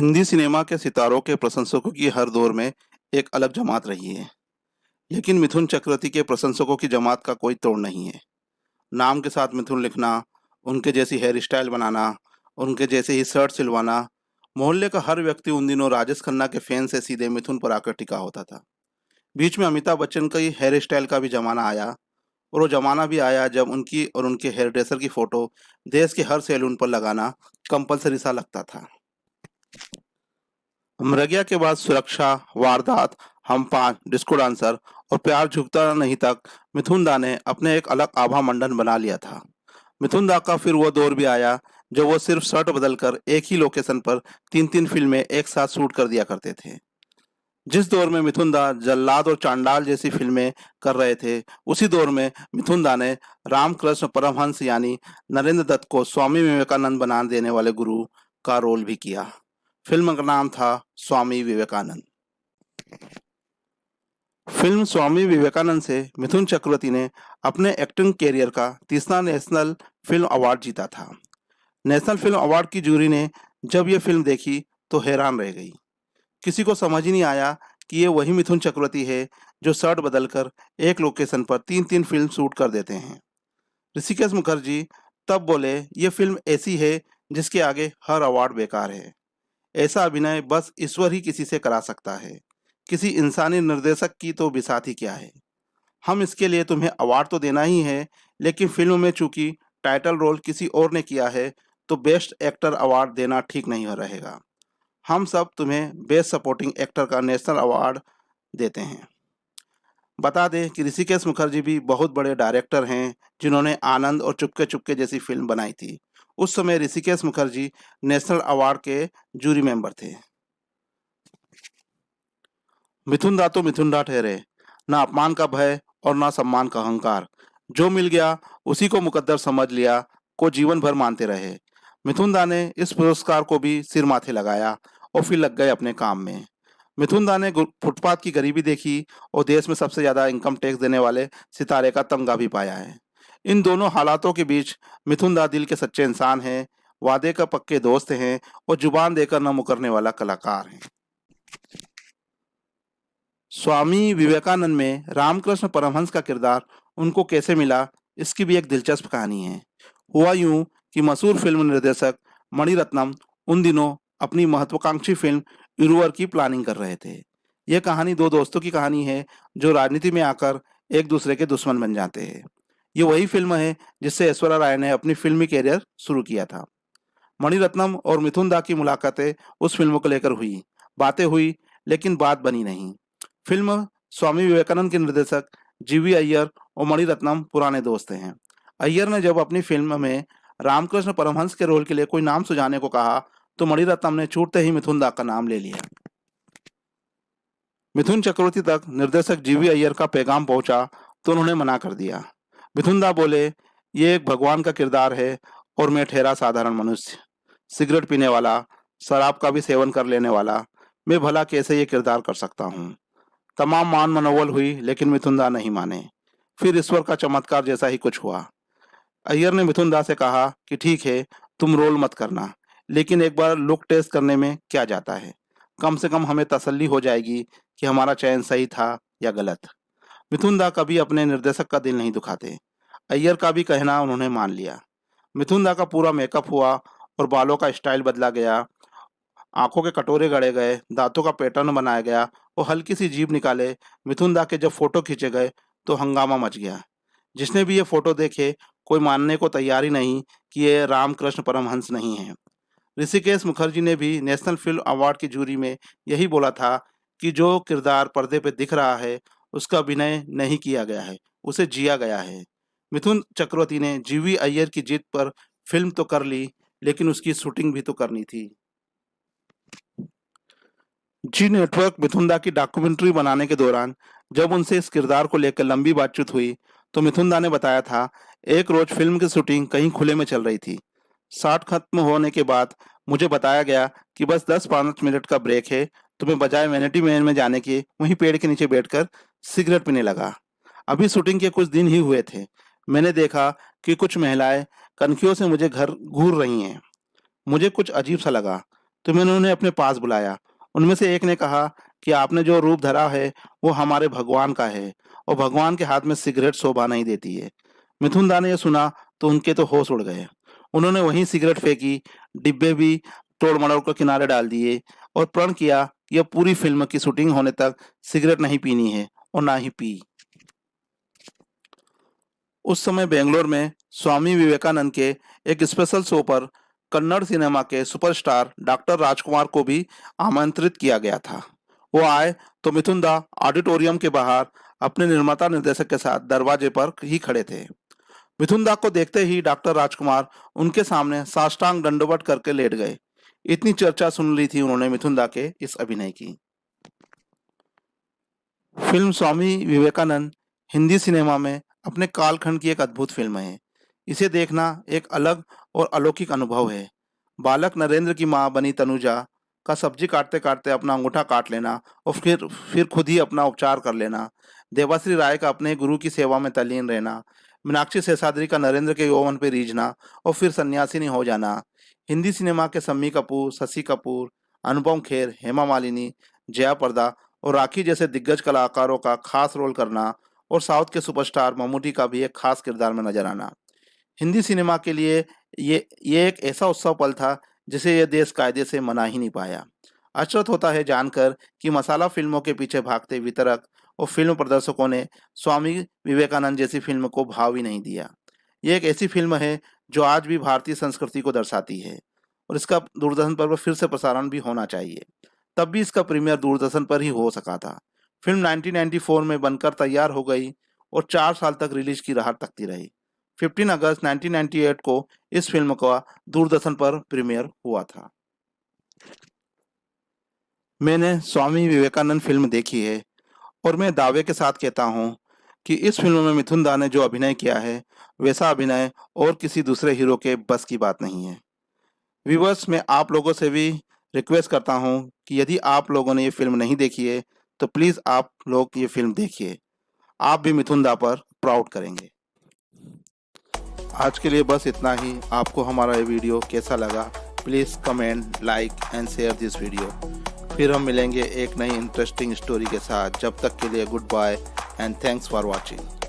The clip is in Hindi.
हिंदी सिनेमा के सितारों के प्रशंसकों की हर दौर में एक अलग जमात रही है। लेकिन मिथुन चक्रवर्ती के प्रशंसकों की जमात का कोई तोड़ नहीं है। नाम के साथ मिथुन लिखना, उनके जैसी हेयर स्टाइल बनाना, उनके जैसे ही शर्ट सिलवाना, मोहल्ले का हर व्यक्ति उन दिनों राजेश खन्ना के फैन से सीधे मिथुन पर आकर टिका होता था। बीच में अमिताभ बच्चन का ही हेयर स्टाइल का भी जमाना आया, और वो जमाना भी आया जब उनकी और उनके हेयर ड्रेसर की फोटो देश के हर सैलून पर लगाना कंपलसरी सा लगता था। मृगया के बाद सुरक्षा, वारदात, हम पांच, डिस्को डांसर और प्यार झुकता नहीं तक मिथुन दा ने अपने एक अलग आभा मंडन बना लिया था। मिथुन दा का फिर वो दौर भी आया जब वो सिर्फ शर्ट बदलकर एक ही लोकेशन पर तीन तीन फिल्में एक साथ शूट कर दिया करते थे। जिस दौर में मिथुन दा जल्लाद और चांडाल जैसी फिल्में कर रहे थे, उसी दौर में मिथुन दा ने रामकृष्ण परमहंस यानी नरेंद्र दत्त को स्वामी विवेकानंद बना देने वाले गुरु का रोल भी किया। फिल्म का नाम था स्वामी विवेकानंद। फिल्म स्वामी विवेकानंद से मिथुन चक्रवर्ती ने अपने एक्टिंग कैरियर का तीसरा नेशनल फिल्म अवार्ड जीता था। नेशनल फिल्म अवार्ड की जूरी ने जब ये फिल्म देखी तो हैरान रह गई। किसी को समझ ही नहीं आया कि ये वही मिथुन चक्रवर्ती है जो शर्ट बदलकर एक लोकेशन पर तीन तीन फिल्म शूट कर देते हैं। ऋषिकेश मुखर्जी तब बोले, ये फिल्म ऐसी है जिसके आगे हर अवार्ड बेकार है। ऐसा अभिनय बस ईश्वर ही किसी से करा सकता है। किसी इंसानी निर्देशक की तो बिसात ही क्या है। हम इसके लिए तुम्हें अवार्ड तो देना ही है, लेकिन फिल्म में चूंकि टाइटल रोल किसी और ने किया है तो बेस्ट एक्टर अवार्ड देना ठीक नहीं हो रहेगा। हम सब तुम्हें बेस्ट सपोर्टिंग एक्टर का नेशनल अवार्ड देते हैं। बता दें कि ऋषिकेश मुखर्जी भी बहुत बड़े डायरेक्टर हैं जिन्होंने आनंद और चुपके चुपके जैसी फिल्म बनाई थी। उस समय ऋषिकेश मुखर्जी नेशनल अवार्ड के जूरी मेंबर थे। मिथुन दा तो मिथुन दा ठहरे, ना अपमान का भय और ना सम्मान का अहंकार। जो मिल गया उसी को मुकद्दर समझ लिया, को जीवन भर मानते रहे। मिथुन दा ने इस पुरस्कार को भी सिर माथे लगाया और फिर लग गए अपने काम में। मिथुन दा ने फुटपाथ की गरीबी देखी और देश में सबसे ज्यादा इनकम टैक्स देने वाले सितारे का तमगा भी पाया है। इन दोनों हालातों के बीच मिथुन दा दिल के सच्चे इंसान हैं, वादे का पक्के दोस्त हैं और जुबान देकर न मुकरने वाला कलाकार हैं। स्वामी विवेकानंद में रामकृष्ण परमहंस का किरदार उनको कैसे मिला, इसकी भी एक दिलचस्प कहानी है। हुआ यूं कि मशहूर फिल्म निर्देशक मणिरत्नम उन दिनों अपनी महत्वाकांक्षी फिल्म इरुवर की प्लानिंग कर रहे थे। यह कहानी दो दोस्तों की कहानी है जो राजनीति में आकर एक दूसरे के दुश्मन बन जाते हैं। ये वही फिल्म है जिससे ऐश्वर्या राय ने अपनी फिल्मी कैरियर शुरू किया था। मणिरत्नम और मिथुन दा की मुलाकातें उस फिल्म को लेकर हुई, बातें हुई, लेकिन बात बनी नहीं। फिल्म स्वामी विवेकानंद के निर्देशक जीवी अय्यर और मणिरत्नम पुराने दोस्त हैं। अय्यर ने जब अपनी फिल्म में रामकृष्ण परमहंस के रोल के लिए कोई नाम सुझाने को कहा तो मणिरत्नम ने छूटते ही मिथुन दा का नाम ले लिया। मिथुन चक्रवर्ती तक निर्देशक जीवी अय्यर का पैगाम पहुंचा तो उन्होंने मना कर दिया। मिथुन दा बोले, ये एक भगवान का किरदार है और मैं ठहरा साधारण मनुष्य, सिगरेट पीने वाला, शराब का भी सेवन कर लेने वाला, मैं भला कैसे ये किरदार कर सकता हूँ। तमाम मान मनोवल हुई लेकिन मिथुन दा नहीं माने। फिर ईश्वर का चमत्कार जैसा ही कुछ हुआ। अय्यर ने मिथुन दा से कहा कि ठीक है, तुम रोल मत करना, लेकिन एक बार लुक टेस्ट करने में क्या जाता है। कम से कम हमें तसल्ली हो जाएगी कि हमारा चयन सही था या गलत। मिथुन दा कभी अपने निर्देशक का दिल नहीं दुखाते। अय्यर का भी कहना उन्होंने मान लिया। मिथुन दा का पूरा मेकअप हुआ और बालों का स्टाइल बदला गया, आंखों के कटोरे गड़े गए, दांतों का पैटर्न बनाया गया और हल्की सी जीभ निकाले मिथुन दा के जब फोटो खींचे गए तो हंगामा मच गया। जिसने भी ये फोटो देखे कोई मानने को तैयार ही नहीं कि ये रामकृष्ण परमहंस नहीं है। ऋषिकेश मुखर्जी ने भी नेशनल फिल्म अवार्ड की जूरी में यही बोला था कि जो किरदार पर्दे पे दिख रहा है उसका अभिनय नहीं किया गया है, उसे जिया गया है। मिथुन चक्रवर्ती ने जीवी अय्यर की जीत पर फिल्म तो कर ली, लेकिन उसकी शूटिंग भी तो करनी थी। जी नेटवर्क मिथुन दा की डॉक्यूमेंट्री बनाने के दौरान जब उनसे इस किरदार को लेकर लंबी बातचीत हुई तो मिथुन दा ने बताया था, एक रोज फिल्म की शूटिंग कहीं खुले में चल रही थी। शॉट खत्म होने के बाद मुझे बताया गया कि बस 10-5 मिनट का ब्रेक है, तो मैं बजाय वैनिटी मैन में जाने के वहीं पेड़ के नीचे बैठकर सिगरेट पीने लगा। अभी शूटिंग के कुछ दिन ही हुए थे। मैंने देखा कि कुछ महिलाएं कनखियों से मुझे घर घूर रही हैं। मुझे कुछ अजीब सा लगा। तो मैंने उन्हें अपने पास बुलाया। उनमें से एक ने कहा कि आपने जो रूप धरा है वो हमारे भगवान का है, और भगवान के हाथ में सिगरेट शोभा नहीं देती है। मिथुन दा ने यह सुना तो उनके तो होश उड़ गए। उन्होंने वहीं सिगरेट फेंकी, डिब्बे भी तोड़ मरोड़ कर किनारे डाल दिए और प्रण किया कि अब पूरी फिल्म की शूटिंग होने तक सिगरेट नहीं पीनी है, और ना ही पी। उस समय बेंगलोर में स्वामी विवेकानंद के एक स्पेशल शो पर कन्नड़ सिनेमा के सुपरस्टार डॉक्टर राजकुमार को भी आमंत्रित किया गया था। वो आए तो मिथुन दा ऑडिटोरियम के बाहर अपने निर्माता निर्देशक के साथ दरवाजे पर ही खड़े थे। मिथुन दा को देखते ही डॉक्टर राजकुमार उनके सामने साष्टांग दंडवत करके लेट गए। इतनी चर्चा सुन ली थी उन्होंने मिथुन दा के इस अभिनय की। फिल्म स्वामी विवेकानंद हिंदी सिनेमा में अपने कालखंड की एक अद्भुत फिल्म है। इसे देखना एक अलग और अलौकिक अनुभव है। बालक नरेंद्र की मां बनी तनुजा का सब्जी काटते काटते अपना अंगूठा काट लेना और फिर खुद ही अपना उपचार कर लेना, देवाश्री राय का अपने गुरु की सेवा में तल्लीन रहना, मीनाक्षी शेषाद्री का नरेंद्र के यौवन पर रीझना और फिर सन्यासिनी हो जाना, हिंदी सिनेमा के शम्मी कपूर, शशि कपूर, अनुपम खेर, हेमा मालिनी, जया प्रदा और राखी जैसे दिग्गज कलाकारों का खास रोल करना, और साउथ के सुपरस्टार मम्मूटी का भी एक खास किरदार में नजर आना। हिंदी सिनेमा के लिए ये एक ऐसा उत्सव पल था जिसे यह देश कायदे से मना ही नहीं पाया। अचरज होता है जानकर कि मसाला फिल्मों के पीछे भागते वितरक और फिल्म प्रदर्शकों ने स्वामी विवेकानंद जैसी फिल्म को भाव ही नहीं दिया। ये एक ऐसी फिल्म है जो आज भी भारतीय संस्कृति को दर्शाती है, और इसका दूरदर्शन पर फिर से प्रसारण भी होना चाहिए। तब भी इसका प्रीमियर दूरदर्शन पर ही हो सका था। फिल्म 1994 में बनकर तैयार हो गई और 4 साल तक रिलीज की राह तकती रही। 15 अगस्त 1998 को इस फिल्म का दूरदर्शन पर प्रीमियर हुआ था। मैंने स्वामी विवेकानंद फिल्म देखी है और मैं दावे के साथ कहता हूँ कि इस फिल्म में मिथुन दा ने जो अभिनय किया है वैसा अभिनय और किसी दूसरे हीरो के बस की बात नहीं है। व्यूवर्स, मैं आप लोगों से भी रिक्वेस्ट करता हूँ कि यदि आप लोगों ने ये फिल्म नहीं देखी है तो प्लीज़ आप लोग ये फिल्म देखिए। आप भी मिथुन दा पर प्राउड करेंगे। आज के लिए बस इतना ही। आपको हमारा ये वीडियो कैसा लगा please comment, like and share this video. फिर हम मिलेंगे एक नई इंटरेस्टिंग स्टोरी के साथ। जब तक के लिए goodbye and thanks for watching.